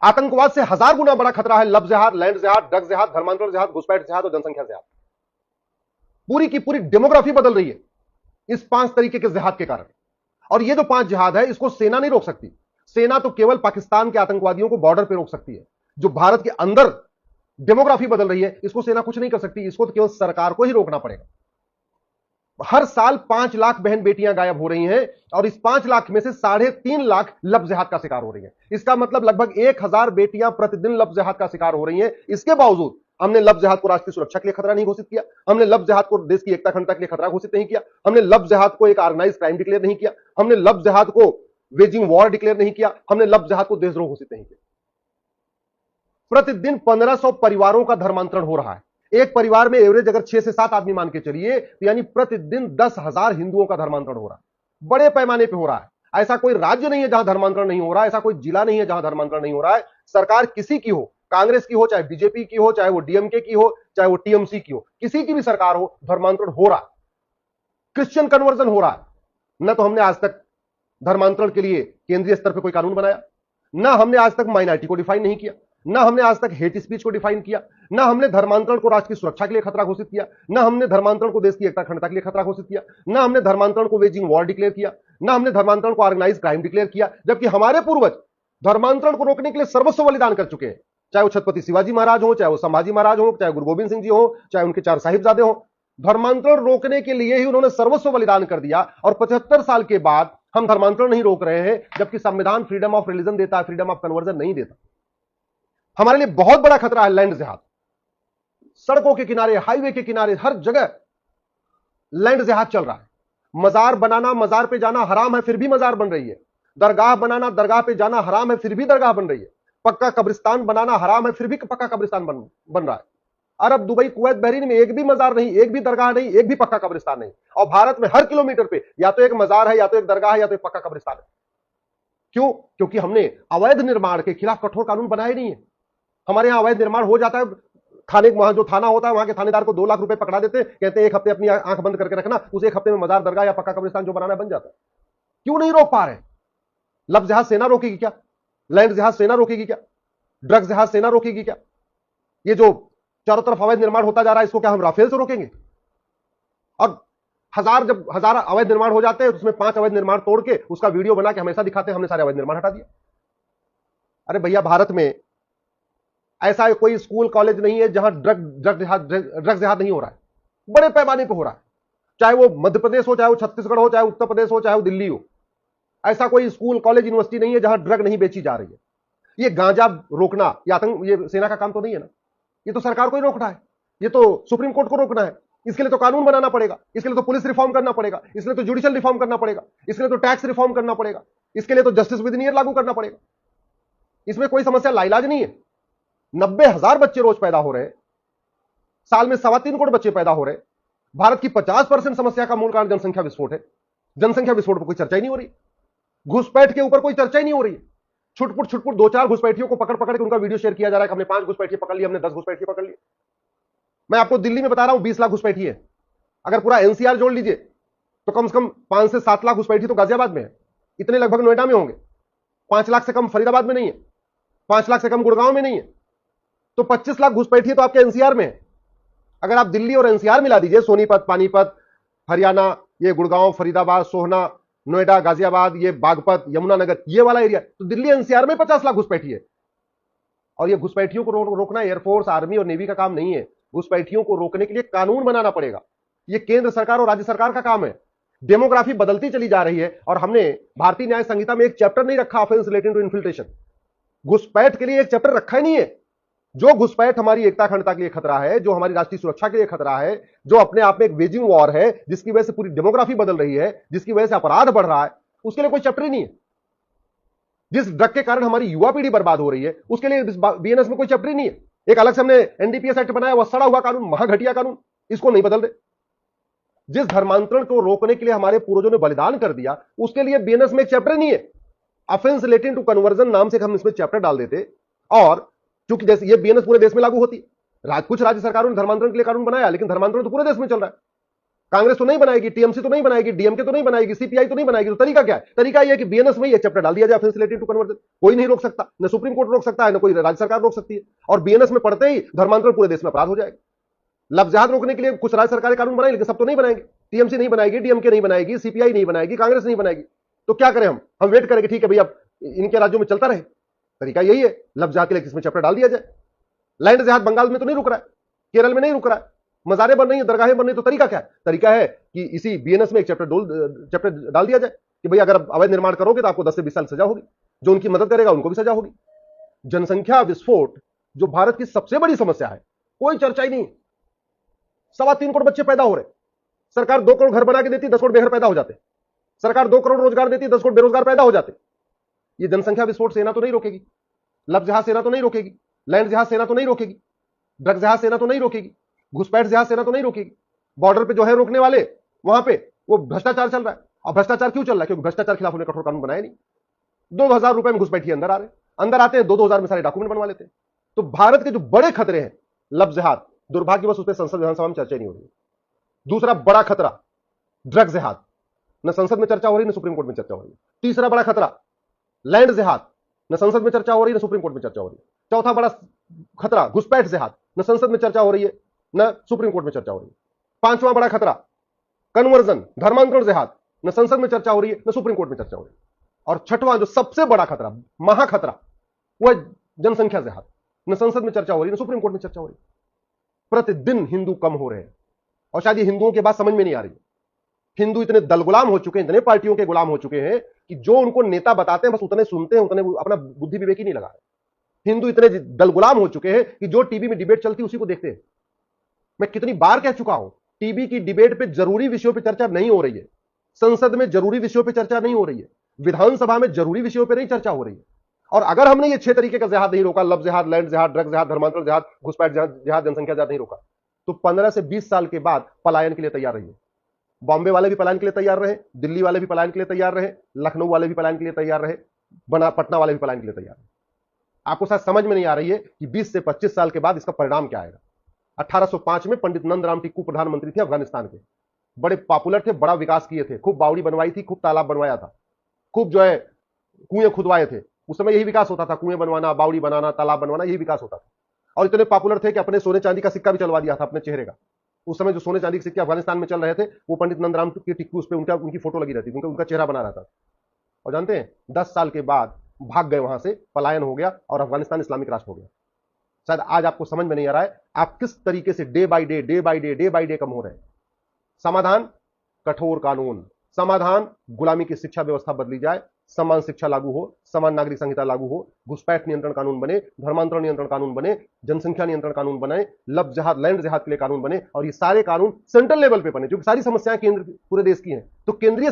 आतंकवाद से 1000 गुना बड़ा खतरा है लव जिहाद, लैंड जिहाद, ड्रग जिहाद, धर्मांतरण जिहाद, घुसपैठ जिहाद और जनसंख्या जिहाद। पूरी की पूरी डेमोग्राफी बदल रही है इस 5 तरीके के जिहाद के कारण। और ये जो 5 जिहाद है इसको सेना नहीं रोक सकती। सेना तो केवल पाकिस्तान के आतंकवादियों को बॉर्डर पर रोक सकती है। जो भारत के अंदर डेमोग्राफी बदल रही है इसको सेना कुछ नहीं कर सकती, इसको तो केवल सरकार को ही रोकना पड़ेगा। हर साल 5 लाख बहन बेटियां गायब हो रही हैं और इस 5 लाख में से 3.5 लाख लव जिहाद का शिकार हो रही हैं। इसका मतलब लगभग 1000 बेटियां प्रतिदिन लव जिहाद का शिकार हो रही हैं। इसके बावजूद हमने लव जिहाद को राष्ट्र की सुरक्षा के लिए खतरा नहीं घोषित किया, हमने लव जिहाद को देश की एकता अखंडता के लिए खतरा घोषित नहीं किया, हमने लव जिहाद को एक ऑर्गेनाइज क्राइम डिक्लेयर नहीं किया, हमने लव जिहाद को वेजिंग वॉर डिक्लेयर नहीं किया, हमने लव जिहाद को देशद्रोह घोषित नहीं किया। प्रतिदिन 1500 परिवारों का धर्मांतरण हो रहा है। एक परिवार में एवरेज अगर 6 से 7 आदमी मान के चलिए तो यानी प्रतिदिन 10,000 हिंदुओं का धर्मांतरण हो रहा है। बड़े पैमाने पर हो रहा है। ऐसा कोई राज्य नहीं है जहां धर्मांतरण नहीं हो रहा है, ऐसा कोई जिला नहीं है जहां धर्मांतरण नहीं हो रहा है। सरकार किसी की हो, कांग्रेस की हो, चाहे बीजेपी की हो, चाहे वो डीएमके की हो, चाहे वो टीएमसी की हो, किसी की भी सरकार हो, धर्मांतरण हो रहा है। क्रिश्चियन कन्वर्जन हो रहा है। न तो हमने आज तक धर्मांतरण के लिए केंद्रीय स्तर पर कोई कानून बनाया, ना हमने आज तक माइनॉरिटी को डिफाइन नहीं किया, ना हमने आज तक हेट स्पीच को डिफाइन किया, ना हमने धर्मांतरण को राष्ट्र की सुरक्षा के लिए खतरा घोषित किया, ना हमने धर्मांतरण को देश की एकता अखंडता के लिए खतरा घोषित किया, ना हमने धर्मांतरण को वेजिंग वॉर डिक्लेयर किया, ना हमने धर्मांतरण को ऑर्गेनाइज क्राइम डिक्लेयर किया। जबकि हमारे पूर्वज धर्मांतरण को रोकने के लिए सर्वस्व बलिदान कर चुके हैं। चाहे वो छत्रपति शिवाजी महाराज हो, चाहे वो संभाजी महाराज हो, चाहे गुरु गोविंद सिंह जी हो, चाहे उनके 4 साहिबजादे हो, धर्मांतरण रोकने के लिए ही उन्होंने सर्वस्व बलिदान कर दिया। और 75 साल के बाद हम धर्मांतरण नहीं रोक रहे हैं, जबकि संविधान फ्रीडम ऑफ रिलीजन देता है, फ्रीडम ऑफ कन्वर्जन नहीं देता। हमारे लिए बहुत बड़ा खतरा है लैंड जिहाद। सड़कों के किनारे, हाईवे के किनारे, हर जगह लैंड जिहाद चल रहा है। मजार बनाना, मजार पे जाना हराम है, फिर भी मजार बन रही है। दरगाह बनाना, दरगाह पे जाना हराम है, फिर भी दरगाह बन रही है। पक्का कब्रिस्तान बनाना हराम है, फिर भी पक्का कब्रिस्तान बन रहा है। अरब, दुबई, कुवैत, बहरीन में एक भी मजार नहीं, एक भी दरगाह नहीं, एक भी पक्का कब्रिस्तान नहीं। और भारत में हर किलोमीटर पे या तो एक मजार है, या तो एक दरगाह है, या तो एक पक्का कब्रिस्तान है। क्यों? क्योंकि हमने अवैध निर्माण के खिलाफ कठोर कानून बनाए नहीं है। हमारे यहां अवैध निर्माण हो जाता है, थाने वहां जो थाना होता है वहां के थानेदार को 2 लाख रुपए पकड़ा देते, कहते हैं 1 हफ्ते अपनी आंख बंद करके रखना, उस 1 हफ्ते में मजार, दरगाह या पक्का कब्रिस्तान जो बनाना बन जाता है। क्यों नहीं रोक पा रहे? लव जिहाद सेना रोकेगी क्या? लैंड जिहाद सेना रोकेगी क्या? ड्रग्स जिहाद सेना रोकेगी क्या? ये जो चारों तरफ अवैध निर्माण होता जा रहा है, इसको क्या हम राफेल से रोकेंगे? और जब 1000 अवैध निर्माण हो जाते हैं तो उसमें 5 अवैध निर्माण तोड़ के उसका वीडियो बना के हमेशा दिखाते हैं हमने सारे अवैध निर्माण हटा दिया। अरे भैया, भारत में ऐसा कोई स्कूल कॉलेज नहीं है जहां ड्रग्स जिहाद नहीं हो रहा है। बड़े पैमाने पर हो रहा है। चाहे वो मध्य प्रदेश हो, चाहे वो छत्तीसगढ़ हो, चाहे उत्तर प्रदेश हो, चाहे वो दिल्ली हो। ऐसा कोई स्कूल कॉलेज यूनिवर्सिटी नहीं है जहां ड्रग नहीं बेची जा रही है। ये गांजा रोकना, ये आतंक, ये सेना का काम तो नहीं है ना। ये तो सरकार को ही रोकना है, ये तो सुप्रीम कोर्ट को रोकना है। इसके लिए तो कानून बनाना पड़ेगा, इसके लिए तो पुलिस रिफॉर्म करना पड़ेगा, इसके लिए तो जुडिशियल रिफॉर्म करना पड़ेगा, इसके लिए तो टैक्स रिफॉर्म करना पड़ेगा, इसके लिए तो जस्टिस विद इन ईयर लागू करना पड़ेगा। इसमें कोई समस्या लाइलाज नहीं है। 90,000 बच्चे रोज पैदा हो रहे हैं, साल में 3.25 करोड़ बच्चे पैदा हो रहे हैं। भारत की 50% समस्या का मूल कारण जनसंख्या विस्फोट है। जनसंख्या विस्फोट पर कोई चर्चा ही नहीं हो रही। घुसपैठ के ऊपर कोई चर्चा ही नहीं हो रही है। छुटपुट 2-4 घुसपैठियों को पकड़ के उनका वीडियो शेयर किया जा रहा है कि हमने 5 घुसपैठिए पकड़ लिए, हमने 10 घुसपैठिए पकड़ लिए। मैं आपको दिल्ली में बता रहा हूं 20 लाख घुसपैठी है। अगर पूरा एनसीआर जोड़ लीजिए तो कम से कम 5 से 7 लाख घुसपैठी तो गाजियाबाद में है। इतने लगभग नोएडा में होंगे। 5 लाख से कम फरीदाबाद में नहीं है, 5 लाख से कम गुड़गांव में नहीं है। तो 25 लाख घुसपैठी तो आपके एनसीआर में है। अगर आप दिल्ली और एनसीआर मिला दीजिए, सोनीपत, पानीपत, हरियाणा, ये गुड़गांव, फरीदाबाद, सोहना, नोएडा, गाजियाबाद, ये बागपत, यमुनानगर, ये वाला एरिया, तो दिल्ली एनसीआर में 50 लाख घुसपैठी है। और ये घुसपैठियों को रोकना एयरफोर्स, आर्मी और नेवी का काम नहीं है। घुसपैठियों को रोकने के लिए कानून बनाना पड़ेगा। ये केंद्र सरकार और राज्य सरकार का काम है। डेमोग्राफी बदलती चली जा रही है और हमने भारतीय न्याय संहिता में एक चैप्टर नहीं रखा ऑफेंस रिलेटिंग टू इन्फिल्ट्रेशन। घुसपैठ के लिए एक चैप्टर रखा ही नहीं है। जो घुसपैठ हमारी एकता अखंडता के लिए खतरा है, जो हमारी राष्ट्रीय सुरक्षा के लिए खतरा है, जो अपने आप में एक वेजिंग वॉर है, जिसकी वजह से पूरी डेमोग्राफी बदल रही है, जिसकी वजह से अपराध बढ़ रहा है, उसके लिए कोई चैप्टर ही नहीं है। जिस ड्रग के कारण हमारी युवा पीढ़ी बर्बाद हो रही है, उसके लिए बीएनएस में कोई चैप्टर ही नहीं है। एक अलग से हमने एनडीपीएस एक्ट बनाया, वह सड़ा हुआ कानून, महाघटिया कानून, इसको नहीं बदल रहे। जिस धर्मांतरण को रोकने के लिए हमारे पूर्वजों ने बलिदान कर दिया, उसके लिए बीएनएस में एक चैप्टर नहीं है। ऑफेंस रिलेटिंग टू कन्वर्जन नाम से हम इसमें चैप्टर डाल देते, और क्योंकि जैसे ये बीएनएस पूरे देश में लागू होती, कुछ राज्य सरकारों ने धर्मांतरण के लिए कानून बनाया, लेकिन धर्मांतरण तो पूरे देश में चल रहा है। कांग्रेस तो नहीं बनाएगी, टीएमसी तो नहीं बनाएगी, डीएमके तो नहीं बनाएगी, सीपीआई तो नहीं बनाएगी। तो तरीका क्या है? तरीका यह है कि बीएनएस में ये चैप्टर डाल दिया जाए, ऑफेंस रिलेटेड टू कन्वर्जन। कोई नहीं रोक सकता, न सुप्रीम कोर्ट रोक सकता है, न कोई राज्य सरकार रोक सकती है। और बीएनएस में पढ़ते ही धर्मांतरण पूरे देश में अपराध हो जाएगा। लफ्ज जिहाद रोकने के लिए कुछ राज्य सरकारें कानून बनाए, लेकिन सब तो नहीं बनाएंगे। टीएमसी नहीं बनाएगी, डीएमके नहीं बनाएगी, सीपीआई नहीं बनाएगी, कांग्रेस नहीं बनाएगी। तो क्या करें हम वेट करेंगे, ठीक है भैया इनके राज्यों में चलता रहे। तरीका यही है, लफ्ज जिहाद के लिए किसमें चैप्टर डाल दिया जाए। लैंड जिहाद बंगाल में तो नहीं रुक रहा है, केरल में नहीं रुक रहा है, मजारें बन रही है, दरगाहें बन रही, तो तरीका क्या है? तरीका है कि इसी बीएनएस में एक चैप्टर डाल दिया जाए कि भाई अगर अवैध निर्माण करोगे तो आपको 10 से 20 साल सजा होगी, जो उनकी मदद करेगा उनको भी सजा होगी। जनसंख्या विस्फोट जो भारत की सबसे बड़ी समस्या है, कोई चर्चा ही नहीं। 3.25 करोड़ बच्चे पैदा हो रहे, सरकार 2 करोड़ घर बना के देती, 10 करोड़ बेघर पैदा हो जाते। सरकार 2 करोड़ रोजगार देती, 10 करोड़ बेरोजगार पैदा हो जाते। ये जनसंख्या विस्फोट सेना तो नहीं रोकेगी, लफ्ज जिहाद सेना तो नहीं रोकेगी, लैंड जिहाद सेना तो नहीं रोकेगी, ड्रग्स जिहाद सेना तो नहीं रोकेगी, घुसपैठ जिहाद सेना तो नहीं रोकेगी। बॉर्डर पे जो है रोकने वाले, वहां पे वो भ्रष्टाचार चल रहा है। और भ्रष्टाचार क्यों चल रहा है? क्योंकि भ्रष्टाचार खिलाफ उन्होंने कठोर कानून बनाया नहीं। 2,000 रुपए में घुसपैठिए अंदर आ रहे, अंदर आते हैं 2,000 में सारे डॉक्यूमेंट बनवा लेते हैं। तो भारत के जो बड़े खतरे हैं, लफ्ज जिहाद, दुर्भाग्यवश उस पर संसद विधानसभा में चर्चा नहीं हो रही। दूसरा बड़ा खतरा ड्रग्स जिहाद, न संसद में चर्चा हो रही, न सुप्रीम कोर्ट में चर्चा हो रही। तीसरा बड़ा खतरा लैंड जिहाद, न संसद में चर्चा हो रही, न सुप्रीम कोर्ट में चर्चा हो रही। चौथा बड़ा खतरा घुसपैठ जिहाद, न संसद में चर्चा हो रही है, न सुप्रीम कोर्ट में चर्चा हो रही है। पांचवां बड़ा खतरा कन्वर्जन, धर्मांतरण जिहाद, न संसद में चर्चा हो रही है, न सुप्रीम कोर्ट में चर्चा हो रही है। और छठवां जो सबसे बड़ा खतरा, महाखतरा, वह जनसंख्या जिहाद, न संसद में चर्चा हो रही है, न सुप्रीम कोर्ट में चर्चा हो रही है। प्रतिदिन हिंदू कम हो रहे हैं, और शायद ये हिंदुओं की बात समझ में नहीं आ रही है। हिंदू इतने दल गुलाम हो चुके हैं, इतने पार्टियों के गुलाम हो चुके हैं कि जो उनको नेता बताते हैं बस उतने सुनते हैं, उतने अपना बुद्धि विवेक ही नहीं लगा रहे। हिंदू इतने दल गुलाम हो चुके हैं कि जो टीवी में डिबेट चलती है उसी को देखते हैं। मैं कितनी बार कह चुका हूं, टीवी की डिबेट पे जरूरी विषयों पे चर्चा नहीं हो रही है, संसद में जरूरी विषयों पे चर्चा नहीं हो रही है, विधानसभा में जरूरी विषयों पे नहीं चर्चा हो रही है। और अगर हमने ये 6 तरीके का जिहाद नहीं रोका, लफ्ज जिहाद, लैंड जिहाद, ड्रग्स जिहाद, धर्मांतरण जिहाद, घुसपैठ जिहाद, जनसंख्या जिहाद नहीं रोका, तो 15 से 20 साल के बाद पलायन के लिए तैयार रहिए। बॉम्बे वाले भी पलायन के लिए तैयार रहे, दिल्ली वाले भी पलायन के लिए तैयार रहे, लखनऊ वाले भी पलायन के लिए तैयार रहे, पटना वाले भी पलायन के लिए तैयार रहे। आपको शायद समझ में नहीं आ रही है कि 20 से 25 साल के बाद इसका परिणाम क्या आएगा। 1805 में पंडित नंदराम टिक्कू प्रधानमंत्री थे अफगानिस्तान के, बड़े पॉपुलर थे, बड़ा विकास किए थे, खूब बावड़ी बनवाई थी, खूब तालाब बनवाया था, खूब जो है कुएं खुदवाए थे। उस समय यही विकास होता था, कुएं बनवाना, बावड़ी बनाना, तालाब बनवाना, यही विकास होता था। और इतने पॉपुलर थे कि अपने सोने चांदी का सिक्का भी चलवा दिया था अपने चेहरे का। उस समय जो सोने चांदी के सिक्के अफगानिस्तान में चल रहे थे, वो पंडित नंदराम के टिक्कू, उस पर उनकी फोटो लगी रहती थी, उनका चेहरा बना रहता था। और जानते हैं 10 साल के बाद भाग गए वहां से, पलायन हो गया और अफगानिस्तान इस्लामिक राष्ट्र हो गया। शायद आज आपको समझ में नहीं आ रहा है आप किस तरीके से डे बाय डे कम हो रहे हैं। समाधान कठोर कानून, समाधान गुलामी की शिक्षा व्यवस्था बदली जाए, समान शिक्षा लागू हो, समान नागरिक संहिता लागू हो, घुसपैठ नियंत्रण कानून बने, धर्मांतरण नियंत्रण कानून बने, जनसंख्या नियंत्रण कानून बने, लफ्ज जिहाद, लैंड जिहाद के लिए कानून बने, और ये सारे कानून सेंट्रल लेवल पे बने, क्योंकि सारी समस्याएं केंद्र पूरे देश की हैं। तो केंद्रीय